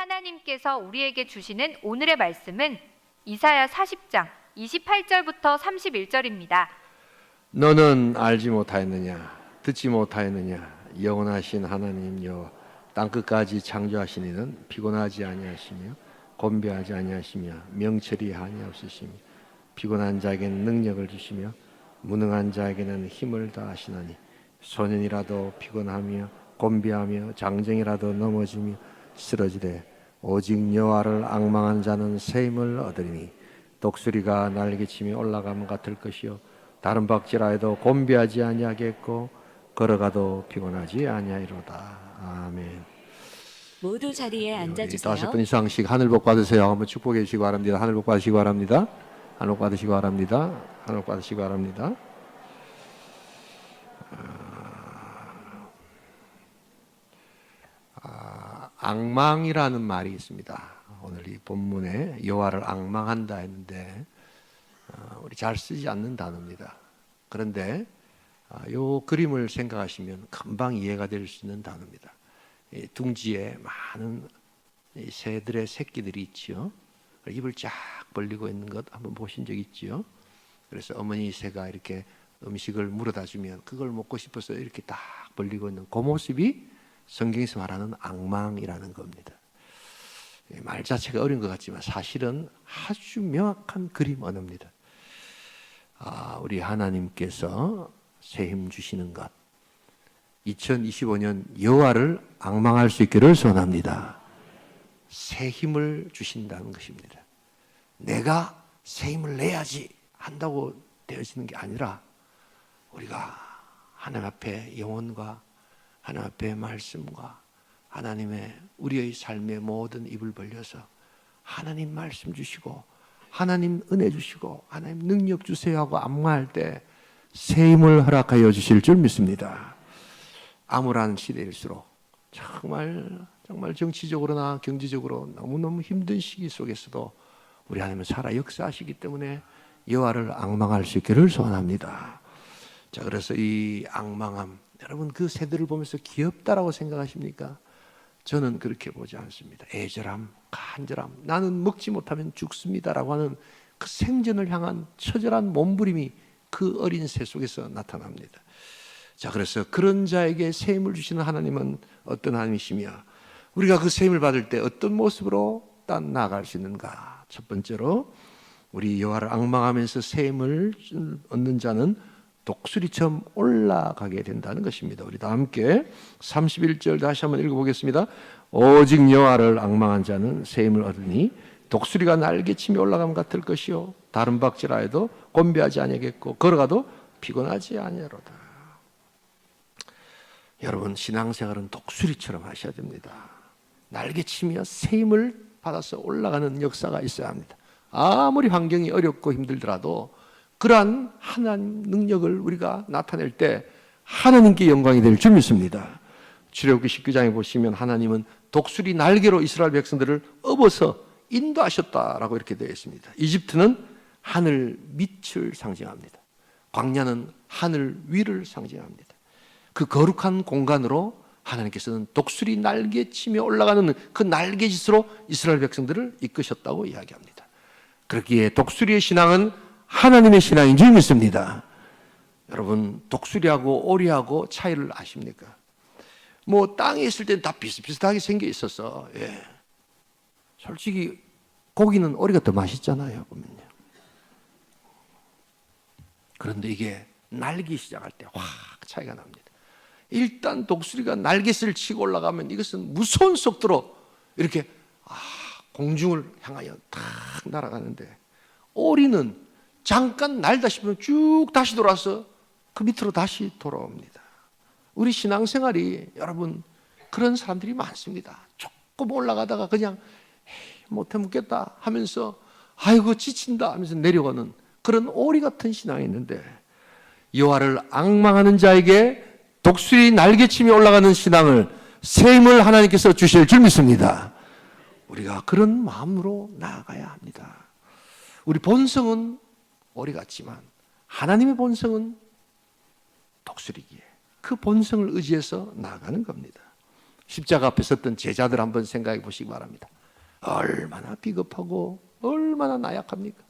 하나님께서 우리에게 주시는 오늘의 말씀은 이사야 40장 28절부터 31절입니다. 너는 알지 못하였느냐 듣지 못하였느냐 영원하신 하나님 여호와 땅끝까지 창조하신 이는 피곤하지 아니하시며 곤비하지 아니하시며 명철이 한이 없으시며 피곤한 자에게는 능력을 주시며 무능한 자에게는 힘을 다하시나니 소년이라도 피곤하며 곤비하며 장정이라도 넘어지며 쓰러지되 오직 여호와를 앙망한 자는 새 힘을 얻으리니 독수리가 날개치며 올라가면 같을 것이요 다른 박질하여도 곤비하지 아니하겠고 걸어가도 피곤하지 아니하리로다. 아멘. 모두 자리에 앉아주세요. 다섯 분 이상씩 하늘 복 받으세요. 한번 축복해 주시기 바랍니다. 하늘 복 받으시기 바랍니다. 하늘 복 받으시기 바랍니다. 하늘 복 받으시기 바랍니다. 앙망이라는 말이 있습니다. 오늘 이 본문에 여호와를 앙망한다 했는데 우리 잘 쓰지 않는 단어입니다. 그런데 이 그림을 생각하시면 금방 이해가 될 수 있는 단어입니다. 이 둥지에 많은 이 새들의 새끼들이 있지요. 입을 쫙 벌리고 있는 것 한번 보신 적 있지요. 그래서 어머니 새가 이렇게 음식을 물어다 주면 그걸 먹고 싶어서 이렇게 딱 벌리고 있는 그 모습이 성경에서 말하는 앙망이라는 겁니다. 말 자체가 어려운 것 같지만 사실은 아주 명확한 그림 언어입니다. 우리 하나님께서 새 힘 주시는 것, 2025년 여호와를 앙망할 수 있기를 소원합니다. 새 힘을 주신다는 것입니다. 내가 새 힘을 내야지 한다고 되어지는 게 아니라 우리가 하나님 앞에 영혼과 하나님 앞에 말씀과 하나님의 우리의 삶의 모든 입을 벌려서 하나님 말씀 주시고 하나님 은혜 주시고 하나님 능력 주세요 하고 앙망할 때 새 힘을 허락하여 주실 줄 믿습니다. 암울한 시대일수록 정말 정치적으로나 경제적으로 너무너무 힘든 시기 속에서도 우리 하나님은 살아 역사하시기 때문에 여호와를 앙망할 수 있기를 소원합니다. 자, 그래서 이 앙망함, 여러분 그 새들을 보면서 귀엽다라고 생각하십니까? 저는 그렇게 보지 않습니다. 애절함, 간절함, 나는 먹지 못하면 죽습니다라고 하는 그 생존을 향한 처절한 몸부림이 그 어린 새 속에서 나타납니다. 자, 그래서 그런 자에게 새 힘을 주시는 하나님은 어떤 하나님이시며 우리가 그 새 힘을 받을 때 어떤 모습으로 나아갈 수 있는가? 첫 번째로 우리 여호와를 앙망하면서 새 힘을 얻는 자는 독수리처럼 올라가게 된다는 것입니다. 우리 다 함께 31절 다시 한번 읽어보겠습니다. 오직 여호와를 앙망한 자는 새 힘을 얻으니 독수리가 날개치며 올라가면 같을 것이요 다른 박질하여도 곤비하지 아니하겠고 걸어가도 피곤하지 아니하로다. 여러분 신앙생활은 독수리처럼 하셔야 됩니다. 날개치며 새 힘을 받아서 올라가는 역사가 있어야 합니다. 아무리 환경이 어렵고 힘들더라도 그러한 하나님 능력을 우리가 나타낼 때 하나님께 영광이 될 줄 믿습니다. 출애굽기 19장에 보시면 하나님은 독수리 날개로 이스라엘 백성들을 업어서 인도하셨다라고 이렇게 되어 있습니다. 이집트는 하늘 밑을 상징합니다. 광야는 하늘 위를 상징합니다. 그 거룩한 공간으로 하나님께서는 독수리 날개치며 올라가는 그 날개짓으로 이스라엘 백성들을 이끄셨다고 이야기합니다. 그렇기에 독수리의 신앙은 하나님의 신앙인 줄 믿습니다. 여러분 독수리하고 오리하고 차이를 아십니까? 뭐 땅에 있을 때는 다 비슷비슷하게 생겨 있어서 솔직히 고기는 오리가 더 맛있잖아요 보면요. 그런데 이게 날기 시작할 때 확 차이가 납니다. 일단 독수리가 날개를 치고 올라가면 이것은 무서운 속도로 이렇게 공중을 향하여 탁 날아가는데 오리는 잠깐 날다 싶으면 쭉 다시 돌아서 그 밑으로 다시 돌아옵니다. 우리 신앙생활이 여러분 그런 사람들이 많습니다. 조금 올라가다가 그냥 못해 먹겠다 하면서 아이고 지친다 하면서 내려가는 그런 오리 같은 신앙이 있는데 여호와를 앙망하는 자에게 독수리 날개치며 올라가는 신앙을 새 힘을 하나님께서 주실 줄 믿습니다. 우리가 그런 마음으로 나아가야 합니다. 우리 본성은 오리 같지만 하나님의 본성은 독수리기에 그 본성을 의지해서 나아가는 겁니다. 십자가 앞에 섰던 제자들 한번 생각해 보시기 바랍니다. 얼마나 비겁하고 얼마나 나약합니까?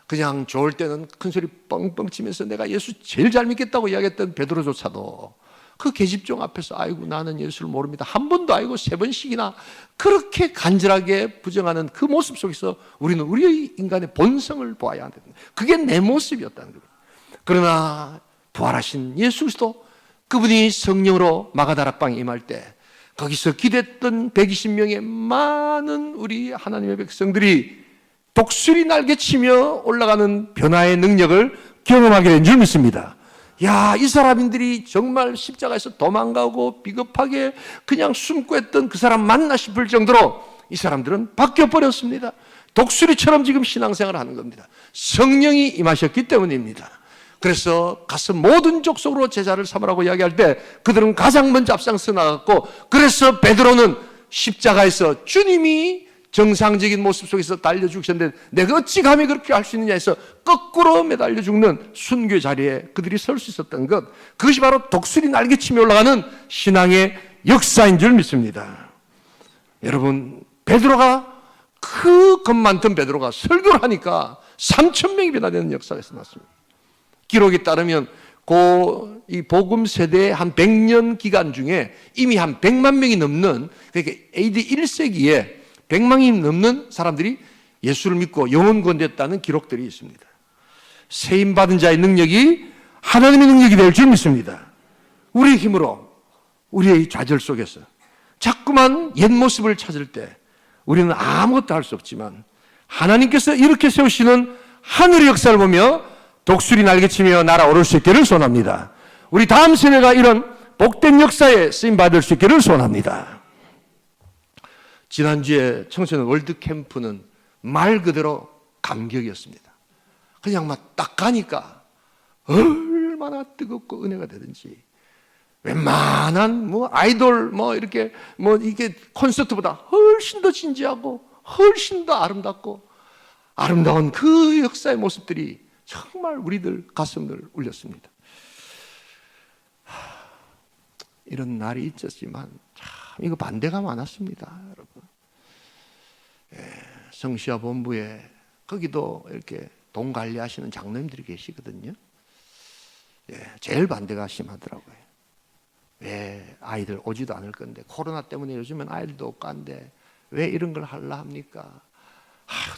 그냥 좋을 때는 큰소리 뻥뻥 치면서 내가 예수 제일 잘 믿겠다고 이야기했던 베드로조차도 그 계집종 앞에서 아이고 나는 예수를 모릅니다, 한 번도 아니고 3번씩이나 그렇게 간절하게 부정하는 그 모습 속에서 우리는 우리의 인간의 본성을 보아야 한다. 그게 내 모습이었다는 겁니다. 그러나 부활하신 예수 그리스도, 그분이 성령으로 마가다락방에 임할 때 거기서 기댔던 120명의 많은 우리 하나님의 백성들이 독수리 날개치며 올라가는 변화의 능력을 경험하게 된 줄 믿습니다. 야, 이 사람들이 정말 십자가에서 도망가고 비겁하게 그냥 숨고 했던 그 사람 맞나 싶을 정도로 이 사람들은 바뀌어버렸습니다. 독수리처럼 지금 신앙생활을 하는 겁니다. 성령이 임하셨기 때문입니다. 그래서 가서 모든 족속으로 제자를 삼으라고 이야기할 때 그들은 가장 먼저 앞장서 나갔고, 그래서 베드로는 십자가에서 주님이 정상적인 모습 속에서 달려 죽으셨는데 내가 어찌 감히 그렇게 할 수 있느냐 해서 거꾸로 매달려 죽는 순교의 자리에 그들이 설 수 있었던 것, 그것이 바로 독수리 날개치며 올라가는 신앙의 역사인 줄 믿습니다. 여러분, 베드로가 그 겁 많던 베드로가 설교를 하니까 3,000명이 변화되는 역사가 있었습니다. 기록에 따르면 이 복음 세대의 한 100년 기간 중에 이미 한 100만 명이 넘는, 그러니까 AD 1세기에 100만이 넘는 사람들이 예수를 믿고 영혼 구원됐다는 기록들이 있습니다. 세임 받은 자의 능력이 하나님의 능력이 될 줄 믿습니다. 우리의 힘으로, 우리의 좌절 속에서 자꾸만 옛 모습을 찾을 때 우리는 아무것도 할 수 없지만 하나님께서 이렇게 세우시는 하늘의 역사를 보며 독수리 날개치며 날아오를 수 있기를 소원합니다. 우리 다음 세대가 이런 복된 역사에 쓰임받을 수 있기를 소원합니다. 지난주에 청소년 월드캠프는 말 그대로 감격이었습니다. 그냥 막 딱 가니까 얼마나 뜨겁고 은혜가 되든지, 웬만한 아이돌 이렇게 이게 콘서트보다 훨씬 더 진지하고 훨씬 더 아름답고 아름다운 그 역사의 모습들이 정말 우리들 가슴을 울렸습니다. 이런 날이 있었지만 참 이거 반대가 많았습니다, 여러분. 성시아 본부에 거기도 이렇게 돈 관리하시는 장로님들이 계시거든요. 제일 반대가 심하더라고요. 왜 아이들 오지도 않을 건데, 코로나 때문에 요즘엔 아이들도 못 간데 왜 이런 걸 하려 합니까?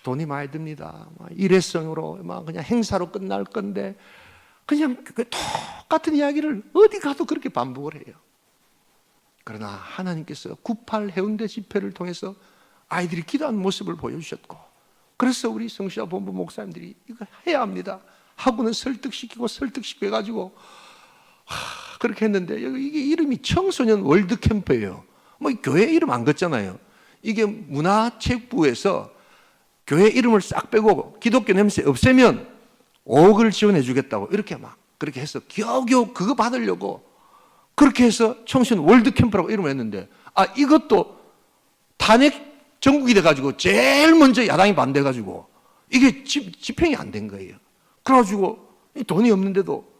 돈이 많이 듭니다. 일회성으로 그냥 행사로 끝날 건데, 그냥 똑같은 이야기를 어디 가도 그렇게 반복을 해요. 그러나 하나님께서 98 해운대 집회를 통해서 아이들이 기도하는 모습을 보여주셨고, 그래서 우리 성시아 본부 목사님들이 이거 해야 합니다 하고는 설득시키고 해가지고 그렇게 했는데, 이게 이름이 청소년 월드캠프예요. 교회 이름 안 걷잖아요. 이게 문화체육부에서 교회 이름을 싹 빼고 기독교 냄새 없애면 5억을 지원해 주겠다고 이렇게 그렇게 해서 겨우겨우 그거 받으려고 그렇게 해서 청소년 월드캠프라고 이름을 했는데, 이것도 탄핵 전국이 돼가지고 제일 먼저 야당이 반대해가지고 이게 집행이 안 된 거예요. 그래가지고 돈이 없는데도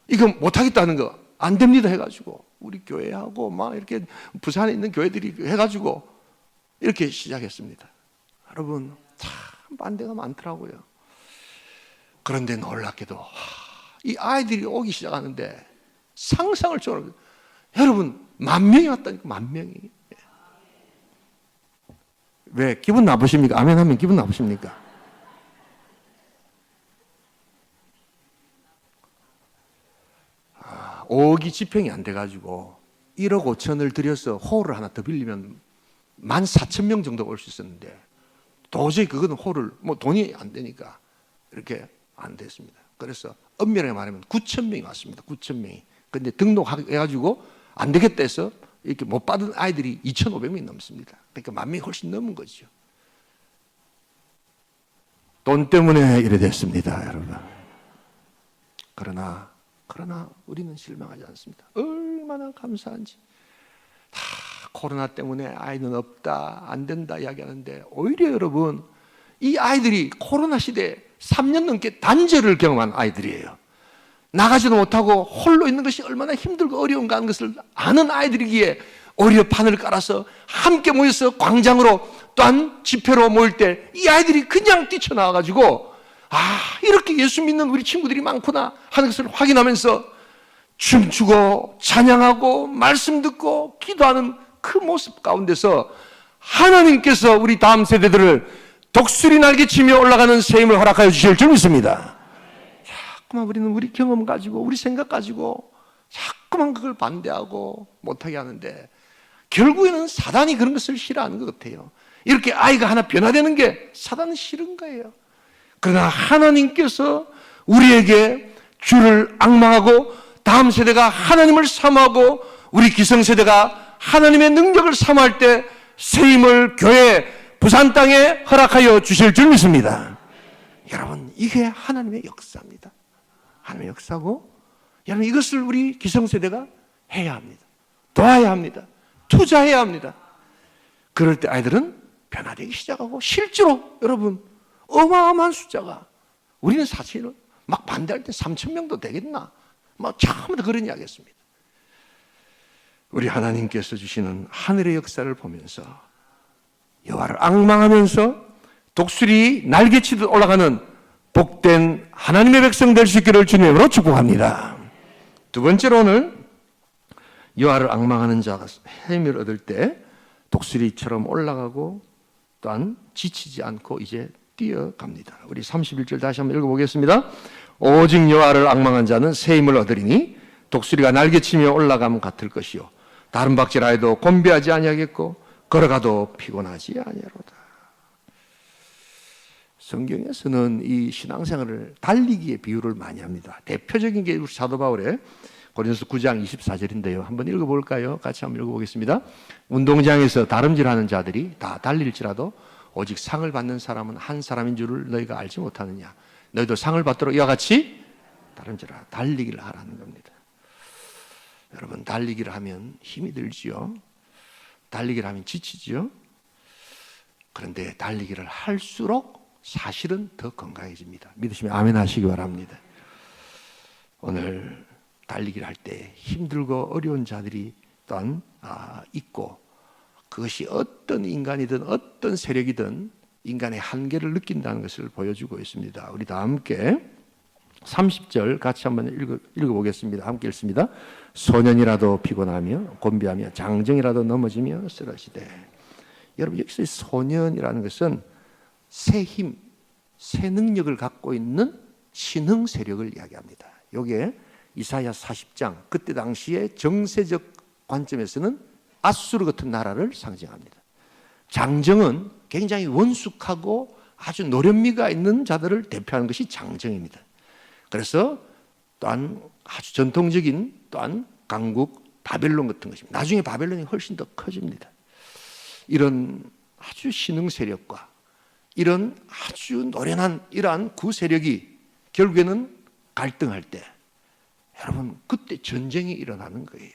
이거 못하겠다는 거 안 됩니다 해가지고 우리 교회하고 이렇게 부산에 있는 교회들이 해가지고 이렇게 시작했습니다. 여러분, 참 반대가 많더라고요. 그런데 놀랍게도 이 아이들이 오기 시작하는데 상상을 초월해요. 여러분, 10,000명이 왔다니까, 10,000명이. 왜 기분 나쁘십니까? 아멘 하면 기분 나쁘십니까? 오억이 집행이 안 돼가지고 1억 5천을 들여서 홀을 하나 더 빌리면 14,000명 정도가 올 수 있었는데, 도저히 그거는 홀을 돈이 안 되니까 이렇게 안 됐습니다. 그래서 엄밀하게 말하면 9,000명이 왔습니다. 9,000명이. 근데 등록해가지고 안 되겠다 해서 이렇게 못 받은 아이들이 2,500명이 넘습니다. 그러니까 10,000명이 훨씬 넘은 거죠. 돈 때문에 이래 됐습니다, 여러분. 그러나 우리는 실망하지 않습니다. 얼마나 감사한지. 다 코로나 때문에 아이는 없다, 안 된다 이야기하는데, 오히려 여러분, 이 아이들이 코로나 시대에 3년 넘게 단절을 경험한 아이들이에요. 나가지도 못하고 홀로 있는 것이 얼마나 힘들고 어려운가 하는 것을 아는 아이들이기에 오히려 판을 깔아서 함께 모여서 광장으로 또한 집회로 모일 때 이 아이들이 그냥 뛰쳐나와가지고 이렇게 예수 믿는 우리 친구들이 많구나 하는 것을 확인하면서 춤추고 찬양하고 말씀 듣고 기도하는 그 모습 가운데서 하나님께서 우리 다음 세대들을 독수리 날개치며 올라가는 새 힘을 허락하여 주실 줄 믿습니다. 자꾸만 우리는 우리 경험 가지고 우리 생각 가지고 자꾸만 그걸 반대하고 못하게 하는데 결국에는 사단이 그런 것을 싫어하는 것 같아요. 이렇게 아이가 하나 변화되는 게 사단은 싫은 거예요. 그러나 하나님께서 우리에게 주를 앙망하고 다음 세대가 하나님을 사모하고 우리 기성세대가 하나님의 능력을 사모할 때 새 힘을 교회 부산 땅에 허락하여 주실 줄 믿습니다. 여러분, 이게 하나님의 역사입니다. 하나님의 역사고 여러분, 이것을 우리 기성세대가 해야 합니다. 도와야 합니다. 투자해야 합니다. 그럴 때 아이들은 변화되기 시작하고 실제로 여러분 어마어마한 숫자가, 우리는 사실은 막 반대할 때 3,000명도 되겠나 처음부터 그런 이야기 했습니다. 우리 하나님께서 주시는 하늘의 역사를 보면서 여호와를 앙망하면서 독수리 날개치듯 올라가는 복된 하나님의 백성 될 수 있기를 주님으로 축복합니다. 두 번째로 오늘 여호와를 앙망하는 자가 힘을 얻을 때 독수리처럼 올라가고 또한 지치지 않고 이제 뛰어갑니다. 우리 31절 다시 한번 읽어보겠습니다. 오직 여호와를 앙망한 자는 새 힘을 얻으리니 독수리가 날개치며 올라가면 같을 것이요 다른 박질하여도 곤비하지 아니하겠고 걸어가도 피곤하지 아니하로다. 성경에서는 이 신앙생활을 달리기에 비유를 많이 합니다. 대표적인 게 우리 사도 바울의 고린도서 9장 24절인데요. 한번 읽어볼까요? 같이 한번 읽어보겠습니다. 운동장에서 다름질하는 자들이 다 달릴지라도 오직 상을 받는 사람은 한 사람인 줄을 너희가 알지 못하느냐. 너희도 상을 받도록 이와 같이 다름질하라. 달리기를 하라는 겁니다. 여러분, 달리기를 하면 힘이 들지요. 달리기를 하면 지치지요. 그런데 달리기를 할수록 사실은 더 건강해집니다. 믿으시면 아멘 하시기 바랍니다. 오늘 달리기를 할 때 힘들고 어려운 자들이 또한 있고, 그것이 어떤 인간이든 어떤 세력이든 인간의 한계를 느낀다는 것을 보여주고 있습니다. 우리 다 함께 30절 같이 한번 읽어보겠습니다. 함께 읽습니다. 소년이라도 피곤하며 곤비하며 장정이라도 넘어지며 쓰러지되. 여러분, 여기서 소년이라는 것은 새 힘, 새 능력을 갖고 있는 신흥 세력을 이야기합니다. 이게 이사야 40장, 그때 당시의 정세적 관점에서는 아수르 같은 나라를 상징합니다. 장정은 굉장히 원숙하고 아주 노련미가 있는 자들을 대표하는 것이 장정입니다. 그래서 또한 아주 전통적인 또한 강국 바벨론 같은 것입니다. 나중에 바벨론이 훨씬 더 커집니다. 이런 아주 신흥 세력과 이런 아주 노련한 이러한 구세력이 결국에는 갈등할 때 여러분, 그때 전쟁이 일어나는 거예요.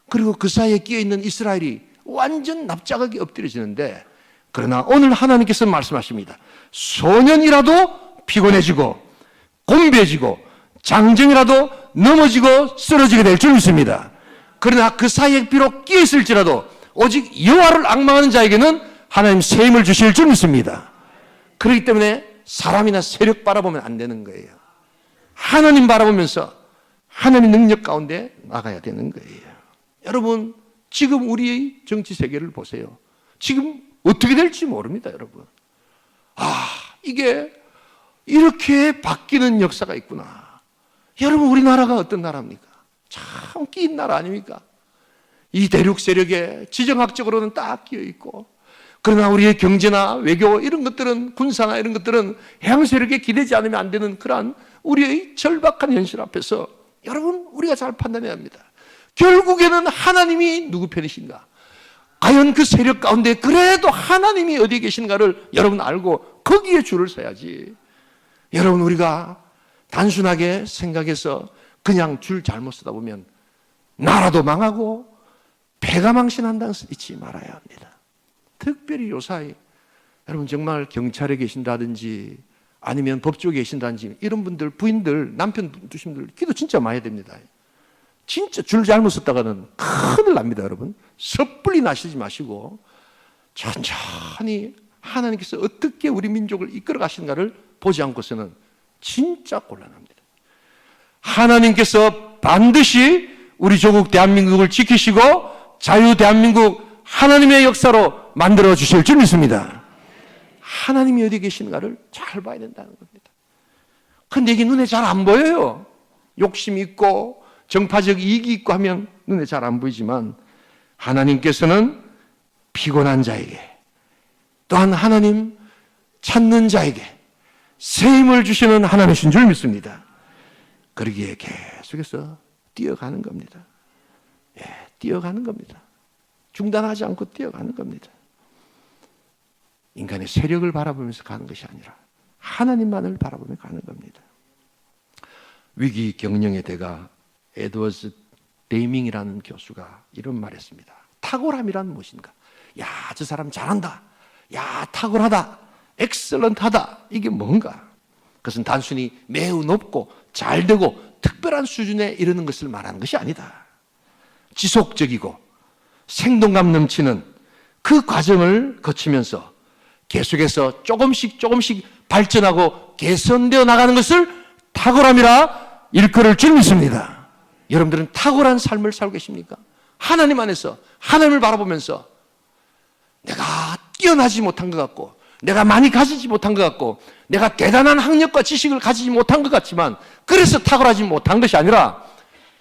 그리고 그 사이에 끼어있는 이스라엘이 완전 납작하게 엎드려지는데, 그러나 오늘 하나님께서 말씀하십니다. 소년이라도 피곤해지고 곤비해지고 장정이라도 넘어지고 쓰러지게 될 줄 믿습니다. 그러나 그 사이에 비록 끼어있을지라도 오직 여호와를 앙망하는 자에게는 하나님 새 힘을 주실 줄 믿습니다. 그렇기 때문에 사람이나 세력 바라보면 안 되는 거예요. 하나님 바라보면서 하나님의 능력 가운데 나가야 되는 거예요. 여러분, 지금 우리의 정치 세계를 보세요. 지금 어떻게 될지 모릅니다, 여러분. 이게 이렇게 바뀌는 역사가 있구나. 여러분, 우리나라가 어떤 나라입니까? 참 끼인 나라 아닙니까? 이 대륙 세력에 지정학적으로는 딱 끼어 있고, 그러나 우리의 경제나 외교 이런 것들은, 군사나 이런 것들은 해양 세력에 기대지 않으면 안 되는 그러한 우리의 절박한 현실 앞에서 여러분, 우리가 잘 판단해야 합니다. 결국에는 하나님이 누구 편이신가? 과연 그 세력 가운데 그래도 하나님이 어디에 계신가를 여러분 알고 거기에 줄을 서야지. 여러분, 우리가 단순하게 생각해서 그냥 줄 잘못 쓰다 보면 나라도 망하고 배가 망신한다는 것을 잊지 말아야 합니다. 특별히 요사이 여러분, 정말 경찰에 계신다든지 아니면 법조계에 계신다든지 이런 분들, 부인들, 남편 두신 분들 기도 진짜 많이 해야 됩니다. 진짜 줄 잘못 썼다가는 큰일 납니다, 여러분. 섣불리 나시지 마시고 천천히 하나님께서 어떻게 우리 민족을 이끌어 가시는가를 보지 않고서는 진짜 곤란합니다. 하나님께서 반드시 우리 조국 대한민국을 지키시고 자유 대한민국 하나님의 역사로 만들어 주실 줄 믿습니다. 하나님이 어디 계시는가를 잘 봐야 된다는 겁니다. 근데 이게 눈에 잘 안 보여요. 욕심 있고 정파적 이익이 있고 하면 눈에 잘 안 보이지만 하나님께서는 피곤한 자에게 또한 하나님 찾는 자에게 새 힘을 주시는 하나님이신 줄 믿습니다. 그러기에 계속해서 뛰어가는 겁니다. 예, 뛰어가는 겁니다. 중단하지 않고 뛰어가는 겁니다. 인간의 세력을 바라보면서 가는 것이 아니라 하나님만을 바라보며 가는 겁니다. 위기 경영의 대가 에드워즈 데이밍이라는 교수가 이런 말을 했습니다. 탁월함이란 무엇인가? 야, 저 사람 잘한다. 야, 탁월하다. 엑셀런트하다. 이게 뭔가? 그것은 단순히 매우 높고 잘되고 특별한 수준에 이르는 것을 말하는 것이 아니다. 지속적이고 생동감 넘치는 그 과정을 거치면서 계속해서 조금씩 발전하고 개선되어 나가는 것을 탁월함이라 일컬을 줄 믿습니다. 여러분들은 탁월한 삶을 살고 계십니까? 하나님 안에서 하나님을 바라보면서 내가 뛰어나지 못한 것 같고 내가 많이 가지지 못한 것 같고 내가 대단한 학력과 지식을 가지지 못한 것 같지만 그래서 탁월하지 못한 것이 아니라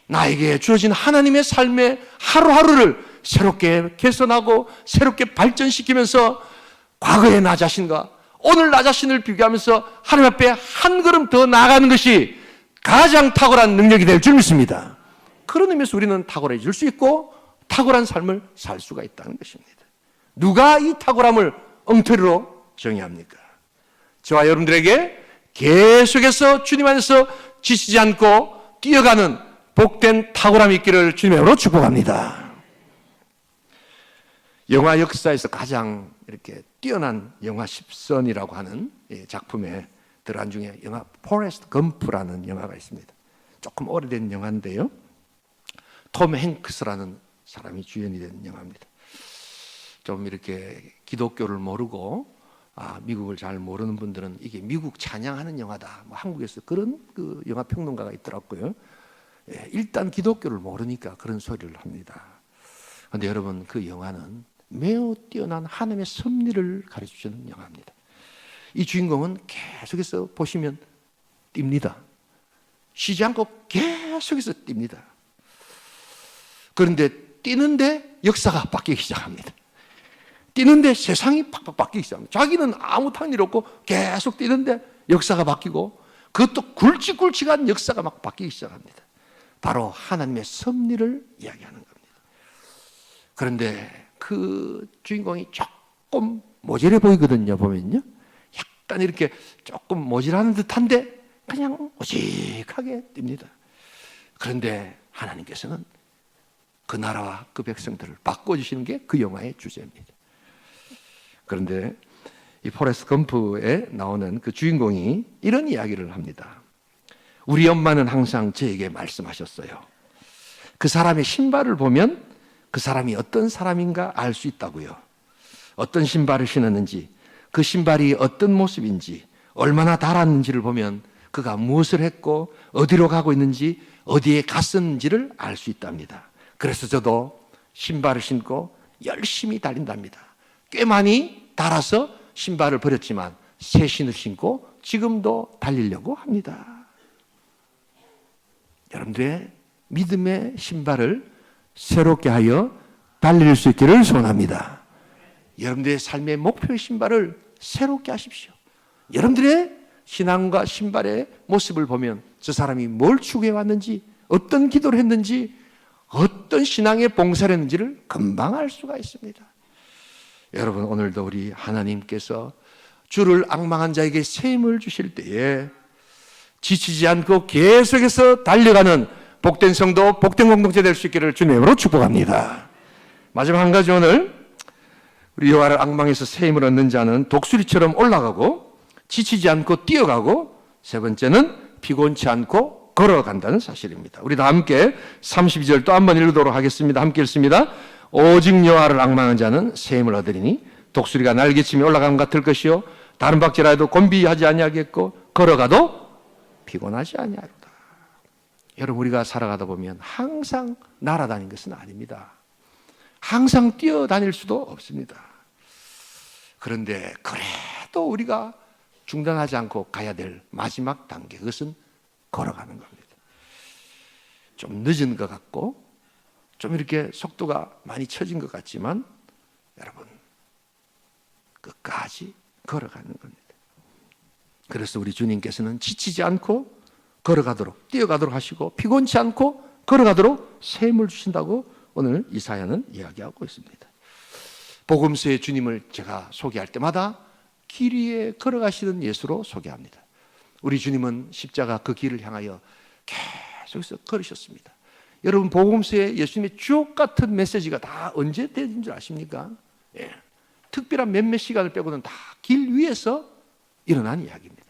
나에게 주어진 하나님의 삶의 하루하루를 새롭게 개선하고 새롭게 발전시키면서 과거의 나 자신과 오늘 나 자신을 비교하면서 하나님 앞에 한 걸음 더 나아가는 것이 가장 탁월한 능력이 될 줄 믿습니다. 그런 의미에서 우리는 탁월해질 수 있고 탁월한 삶을 살 수가 있다는 것입니다. 누가 이 탁월함을 엉터리로 정의합니까? 저와 여러분들에게 계속해서 주님 안에서 지치지 않고 뛰어가는 복된 탁월함이 있기를 주님으로 축복합니다. 영화 역사에서 가장 이렇게 뛰어난 영화 10선이라고 하는 작품의 들어간 중에 영화 포레스트 검프라는 영화가 있습니다. 조금 오래된 영화인데요. 톰 행크스라는 사람이 주연이 된 영화입니다. 좀 이렇게 기독교를 모르고 미국을 잘 모르는 분들은 이게 미국 찬양하는 영화다. 뭐 한국에서 그런 그 영화 평론가가 있더라고요. 일단 기독교를 모르니까 그런 소리를 합니다. 그런데 여러분 그 영화는 매우 뛰어난 하나님의 섭리를 가르쳐주는 영화입니다. 이 주인공은 계속해서 보시면 뜁니다. 쉬지 않고 계속해서 뜁니다. 그런데 뛰는데 역사가 바뀌기 시작합니다. 뛰는데 세상이 팍팍 바뀌기 시작합니다. 자기는 아무 탄 일 없고 계속 뛰는데 역사가 바뀌고 그것도 굵직굵직한 역사가 막 바뀌기 시작합니다. 바로 하나님의 섭리를 이야기하는 겁니다. 그런데 그 주인공이 조금 모질해 보이거든요. 보면요. 약간 이렇게 조금 모질하는 듯한데 그냥 오직하게 뜁니다. 그런데 하나님께서는 그 나라와 그 백성들을 바꿔주시는 게 그 영화의 주제입니다. 그런데 이 포레스트 검프에 나오는 그 주인공이 이런 이야기를 합니다. 우리 엄마는 항상 저에게 말씀하셨어요. 그 사람의 신발을 보면 그 사람이 어떤 사람인가 알 수 있다고요. 어떤 신발을 신었는지, 그 신발이 어떤 모습인지, 얼마나 달았는지를 보면 그가 무엇을 했고 어디로 가고 있는지, 어디에 갔었는지를 알 수 있답니다. 그래서 저도 신발을 신고 열심히 달린답니다. 꽤 많이 달아서 신발을 버렸지만 새 신을 신고 지금도 달리려고 합니다. 여러분들의 믿음의 신발을 새롭게 하여 달릴 수 있기를 소원합니다. 여러분들의 삶의 목표의 신발을 새롭게 하십시오. 여러분들의 신앙과 신발의 모습을 보면 저 사람이 뭘 추구해 왔는지, 어떤 기도를 했는지, 어떤 신앙의 봉사를 했는지를 금방 알 수가 있습니다. 여러분, 오늘도 우리 하나님께서 주를 앙망한 자에게 새 힘을 주실 때에 지치지 않고 계속해서 달려가는 복된 성도, 복된 공동체 될 수 있기를 주님으로 축복합니다. 마지막 한 가지, 오늘 우리 여호와를 앙망해서 새 힘을 얻는 자는 독수리처럼 올라가고 지치지 않고 뛰어가고, 세 번째는 피곤치 않고 걸어간다는 사실입니다. 우리 다 함께 32절 또 한번 읽도록 하겠습니다. 함께 읽습니다. 오직 여호와를 앙망한 자는 새 힘을 얻으리니 독수리가 날개치며 올라가는 것 같을 것이요 다른 박질하여도 곤비하지 아니하겠고 걸어가도 피곤하지 아니하리로다. 여러분, 우리가 살아가다 보면 항상 날아다니는 것은 아닙니다. 항상 뛰어다닐 수도 없습니다. 그런데 그래도 우리가 중단하지 않고 가야 될 마지막 단계, 그것은 걸어가는 겁니다. 좀 늦은 것 같고 좀 이렇게 속도가 많이 처진 것 같지만 여러분, 끝까지 걸어가는 겁니다. 그래서 우리 주님께서는 지치지 않고 걸어가도록, 뛰어가도록 하시고 피곤치 않고 걸어가도록 새 힘을 주신다고 오늘 이사야는 이야기하고 있습니다. 복음서의 주님을 제가 소개할 때마다 길 위에 걸어가시는 예수로 소개합니다. 우리 주님은 십자가 그 길을 향하여 계속해서 걸으셨습니다. 여러분, 복음서에 예수님의 주옥 같은 메시지가 다 언제 되는 줄 아십니까? 예. 특별한 몇몇 시간을 빼고는 다 길 위에서 일어난 이야기입니다.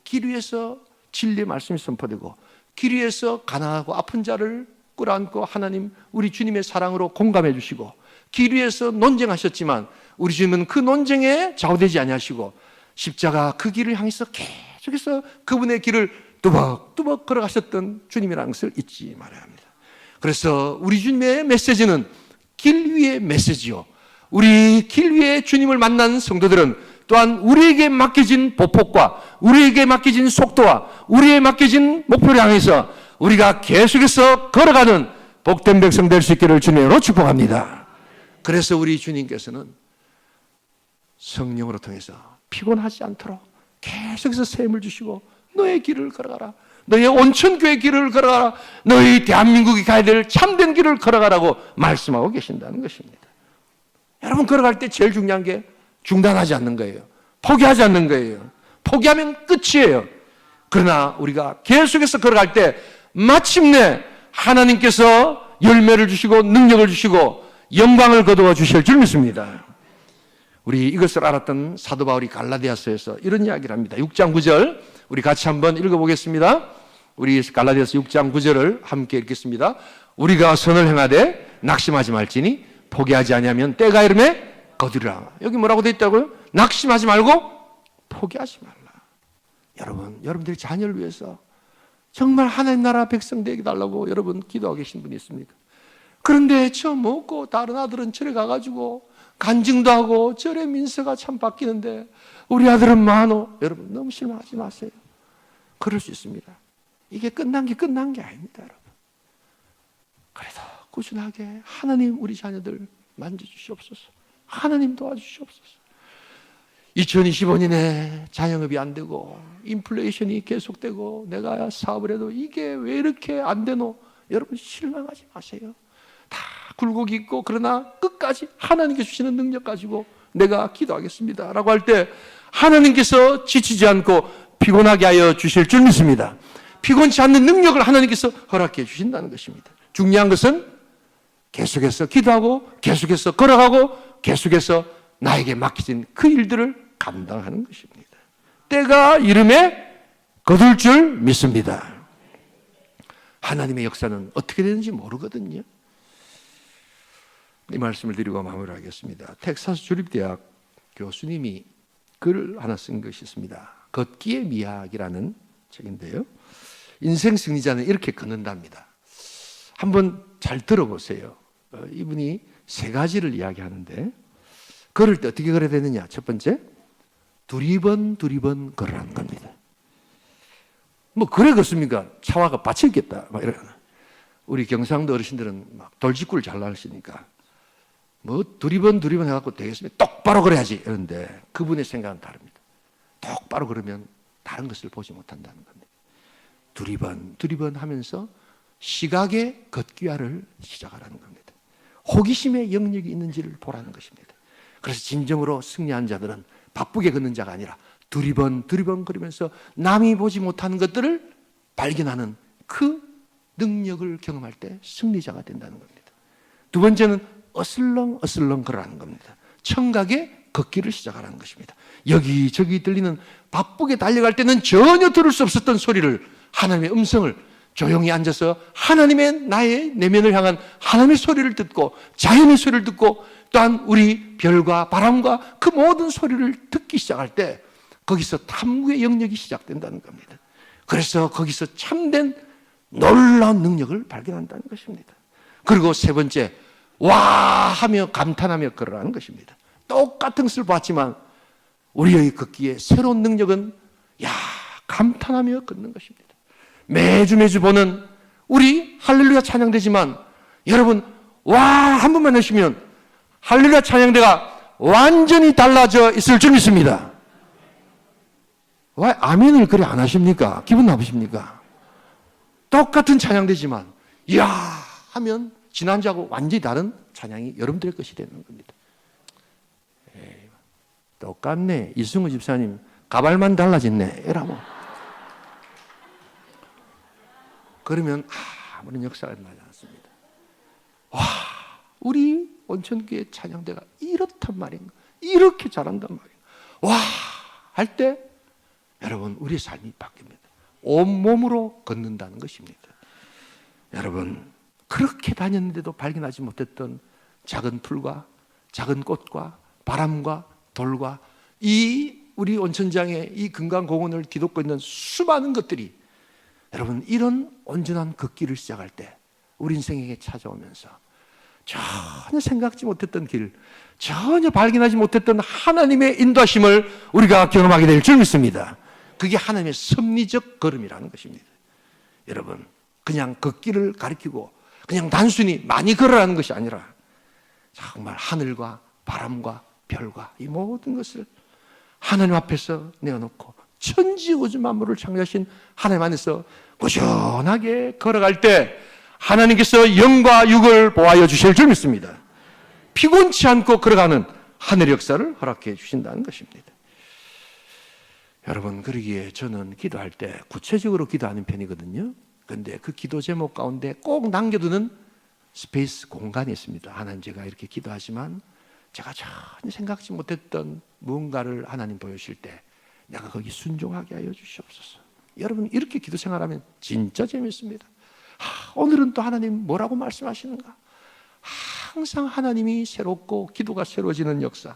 길 위에서 진리의 말씀이 선포되고 길 위에서 가난하고 아픈 자를 끌어안고 하나님 우리 주님의 사랑으로 공감해 주시고 길 위에서 논쟁하셨지만 우리 주님은 그 논쟁에 좌우되지 아니하시고 십자가 그 길을 향해서 계속해서 그분의 길을 뚜벅뚜벅 걸어가셨던 주님이라는 것을 잊지 말아야 합니다. 그래서 우리 주님의 메시지는 길 위의 메시지요. 우리 길 위에 주님을 만난 성도들은 또한 우리에게 맡겨진 보폭과 우리에게 맡겨진 속도와 우리에게 맡겨진 목표를 향해서 우리가 계속해서 걸어가는 복된 백성 될 수 있기를 주님으로 축복합니다. 그래서 우리 주님께서는 성령으로 통해서 피곤하지 않도록 계속해서 새 힘을 주시고 너의 길을 걸어가라. 너의 온천교의 길을 걸어가라. 너희 대한민국이 가야 될 참된 길을 걸어가라고 말씀하고 계신다는 것입니다. 여러분, 걸어갈 때 제일 중요한 게 중단하지 않는 거예요. 포기하지 않는 거예요. 포기하면 끝이에요. 그러나 우리가 계속해서 걸어갈 때 마침내 하나님께서 열매를 주시고 능력을 주시고 영광을 거두어 주실 줄 믿습니다. 우리 이것을 알았던 사도 바울이 갈라디아서에서 이런 이야기를 합니다. 6장 9절 우리 같이 한번 읽어보겠습니다. 우리 갈라디아서 6장 9절을 함께 읽겠습니다. 우리가 선을 행하되 낙심하지 말지니 포기하지 아니하면 때가 이르매 거두리라. 여기 뭐라고 되어 있다고요? 낙심하지 말고 포기하지 말라. 여러분, 여러분들의 자녀를 위해서 정말 하나님 나라 백성 되게 달라고 여러분 기도하고 계신 분이 있습니까? 그런데 저 먹고 다른 아들은 절에 가가지고 간증도 하고 절의 민서가 참 바뀌는데 우리 아들은 많어. 여러분, 너무 실망하지 마세요. 그럴 수 있습니다. 이게 끝난 게 아닙니다, 여러분. 그래도 꾸준하게 하나님 우리 자녀들 만져주시옵소서. 하나님 도와주시옵소서. 2025년에 자영업이 안 되고 인플레이션이 계속되고 내가 사업을 해도 이게 왜 이렇게 안 되노? 여러분, 실망하지 마세요. 다 굴곡이 있고 그러나 끝까지 하나님께 주시는 능력 가지고 내가 기도하겠습니다 라고 할 때 하나님께서 지치지 않고 피곤하게 하여 주실 줄 믿습니다. 피곤치 않는 능력을 하나님께서 허락해 주신다는 것입니다. 중요한 것은 계속해서 기도하고 계속해서 걸어가고 계속해서 나에게 맡겨진 그 일들을 감당하는 것입니다. 때가 이름에 거둘 줄 믿습니다. 하나님의 역사는 어떻게 되는지 모르거든요. 이 말씀을 드리고 마무리하겠습니다. 텍사스 주립대학 교수님이 글을 하나 쓴 것이 있습니다. 걷기의 미학이라는 책인데요. 인생 승리자는 이렇게 걷는답니다. 한번 잘 들어보세요. 이분이 세 가지를 이야기하는데 걸을 때 어떻게 걸어야 되느냐. 첫 번째, 두리번 걸으라는 겁니다. 뭐 그래 걷습니까? 차와가 받치겠다 막 이러나. 우리 경상도 어르신들은 막 돌직구를 잘 나시니까 뭐 두리번 해갖고 되겠습니까? 똑바로 걸어야지 이런데 그분의 생각은 다릅니다. 똑바로 걸으면 다른 것을 보지 못한다는 겁니다. 두리번 하면서 시각의 걷기화를 시작하라는 겁니다. 호기심의 영역이 있는지를 보라는 것입니다. 그래서 진정으로 승리한 자들은 바쁘게 걷는 자가 아니라 두리번 걸으면서 남이 보지 못하는 것들을 발견하는 그 능력을 경험할 때 승리자가 된다는 겁니다. 두 번째는 어슬렁 걸어라는 겁니다. 청각의 걷기를 시작하라는 것입니다. 여기저기 들리는 바쁘게 달려갈 때는 전혀 들을 수 없었던 소리를 하나님의 음성을 조용히 앉아서 하나님의 나의 내면을 향한 하나님의 소리를 듣고 자연의 소리를 듣고 또한 우리 별과 바람과 그 모든 소리를 듣기 시작할 때 거기서 탐구의 영역이 시작된다는 겁니다. 그래서 거기서 참된 놀라운 능력을 발견한다는 것입니다. 그리고 세 번째, 와 하며 감탄하며 걸어가는 것입니다. 똑같은 것을 봤지만 우리의 걷기에 새로운 능력은 감탄하며 걷는 것입니다. 매주 보는 우리 할렐루야 찬양대지만 여러분 와 한 번만 하시면 할렐루야 찬양대가 완전히 달라져 있을 줄 믿습니다. 왜 아멘을 그래 안 하십니까? 기분 나쁘십니까? 똑같은 찬양대지만 이야 하면 지난주하고 완전히 다른 찬양이 여러분들의 것이 되는 겁니다. 똑같네. 이승우 집사님 가발만 달라졌네. 이라고. 그러면 아무런 역사가 나지 않습니다. 와, 우리 온천교회 찬양대가 이렇단 말인가? 이렇게 잘한단 말인가? 와, 할 때 여러분 우리의 삶이 바뀝니다. 온몸으로 걷는다는 것입니다. 여러분 그렇게 다녔는데도 발견하지 못했던 작은 풀과 작은 꽃과 바람과 돌과 이 우리 온천장에 이 금강공원을 뒤덮고 있는 수많은 것들이 여러분 이런 온전한 걷기를 시작할 때 우리 인생에게 찾아오면서 전혀 생각지 못했던 길, 전혀 발견하지 못했던 하나님의 인도하심을 우리가 경험하게 될 줄 믿습니다. 그게 하나님의 섭리적 걸음이라는 것입니다. 여러분 그냥 걷기를 가리키고 그냥 단순히 많이 걸어라는 것이 아니라 정말 하늘과 바람과 별과 이 모든 것을 하나님 앞에서 내어놓고 천지우주 만물을 창조하신 하나님 안에서 꾸준하게 걸어갈 때 하나님께서 영과 육을 보하여 주실 줄 믿습니다. 피곤치 않고 걸어가는 하늘의 역사를 허락해 주신다는 것입니다. 여러분 그러기에 저는 기도할 때 구체적으로 기도하는 편이거든요. 그런데 그 기도 제목 가운데 꼭 남겨두는 스페이스 공간이 있습니다. 하나님 제가 이렇게 기도하지만 제가 전혀 생각지 못했던 무언가를 하나님 보여주실 때 내가 거기 순종하게 하여 주시옵소서. 여러분 이렇게 기도 생활하면 진짜 재밌습니다. 오늘은 또 하나님 뭐라고 말씀하시는가? 항상 하나님이 새롭고 기도가 새로워지는 역사.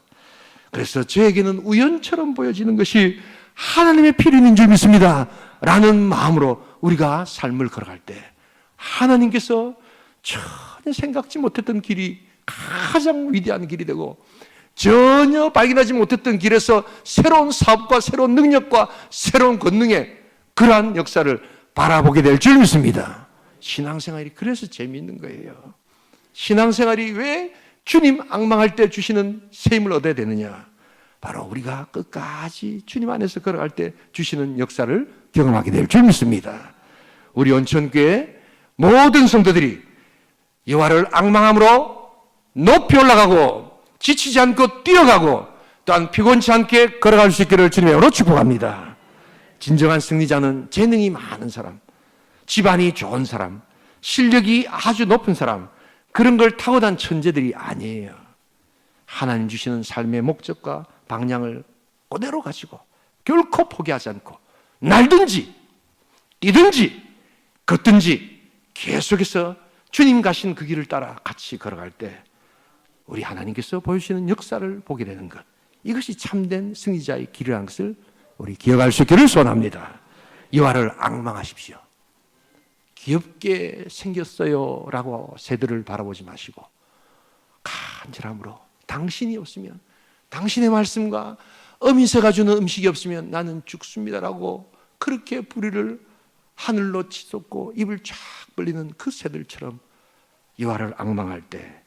그래서 저에게는 우연처럼 보여지는 것이 하나님의 필요인 줄 믿습니다 라는 마음으로 우리가 삶을 걸어갈 때 하나님께서 전혀 생각지 못했던 길이 가장 위대한 길이 되고 전혀 발견하지 못했던 길에서 새로운 사업과 새로운 능력과 새로운 권능의 그러한 역사를 바라보게 될 줄 믿습니다. 신앙생활이 그래서 재미있는 거예요. 신앙생활이 왜 주님 앙망할 때 주시는 새 힘을 얻어야 되느냐? 바로 우리가 끝까지 주님 안에서 걸어갈 때 주시는 역사를 경험하게 될 줄 믿습니다. 우리 온천교회 모든 성도들이 여호와를 앙망함으로 높이 올라가고 지치지 않고 뛰어가고 또한 피곤치 않게 걸어갈 수 있기를 주님의 이름으로 축복합니다. 진정한 승리자는 재능이 많은 사람, 집안이 좋은 사람, 실력이 아주 높은 사람, 그런 걸 타고난 천재들이 아니에요. 하나님 주시는 삶의 목적과 방향을 그대로 가지고 결코 포기하지 않고 날든지 뛰든지 걷든지 계속해서 주님 가신 그 길을 따라 같이 걸어갈 때 우리 하나님께서 보여주시는 역사를 보게 되는 것, 이것이 참된 승리자의 길이라는 것을 우리 기억할 수 있기를 소원합니다. 여호와를 앙망하십시오. 귀엽게 생겼어요 라고 새들을 바라보지 마시고 간절함으로 당신이 없으면, 당신의 말씀과 어미새가 주는 음식이 없으면 나는 죽습니다라고 그렇게 부리를 하늘로 치솟고 입을 쫙 벌리는 그 새들처럼 여호와를 앙망할 때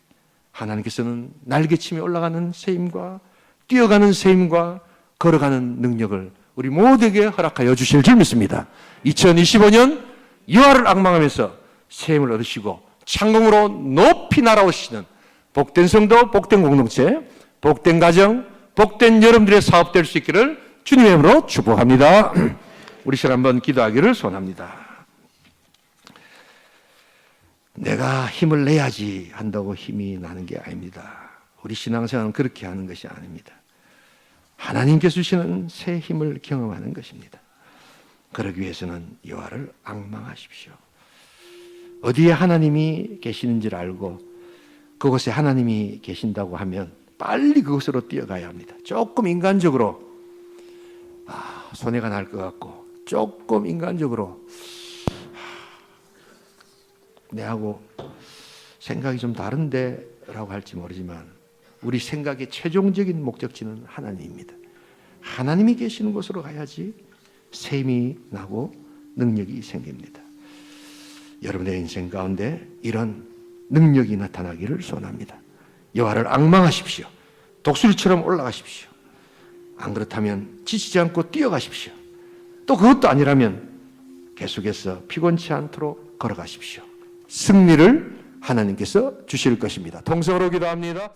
하나님께서는 날개치며 올라가는 새힘과 뛰어가는 새힘과 걸어가는 능력을 우리 모두에게 허락하여 주실 줄 믿습니다. 2025년 여호와를 앙망하면서 새힘을 얻으시고 창공으로 높이 날아오시는 복된 성도, 복된 공동체, 복된 가정, 복된 여러분들의 사업 될 수 있기를 주님의 이름으로 축복합니다. 우리 시간 한번 기도하기를 소원합니다. 내가 힘을 내야지 한다고 힘이 나는 게 아닙니다. 우리 신앙생활은 그렇게 하는 것이 아닙니다. 하나님께서 주시는 새 힘을 경험하는 것입니다. 그러기 위해서는 여호와를 앙망하십시오. 어디에 하나님이 계시는지를 알고 그곳에 하나님이 계신다고 하면 빨리 그곳으로 뛰어가야 합니다. 조금 인간적으로 손해가 날 것 같고, 조금 인간적으로 내하고 생각이 좀 다른데 라고 할지 모르지만 우리 생각의 최종적인 목적지는 하나님입니다. 하나님이 계시는 곳으로 가야지 셈이 나고 능력이 생깁니다. 여러분의 인생 가운데 이런 능력이 나타나기를 소원합니다. 여호와를 앙망하십시오. 독수리처럼 올라가십시오. 안 그렇다면 지치지 않고 뛰어가십시오. 또 그것도 아니라면 계속해서 피곤치 않도록 걸어가십시오. 승리를 하나님께서 주실 것입니다. 통성으로 기도합니다.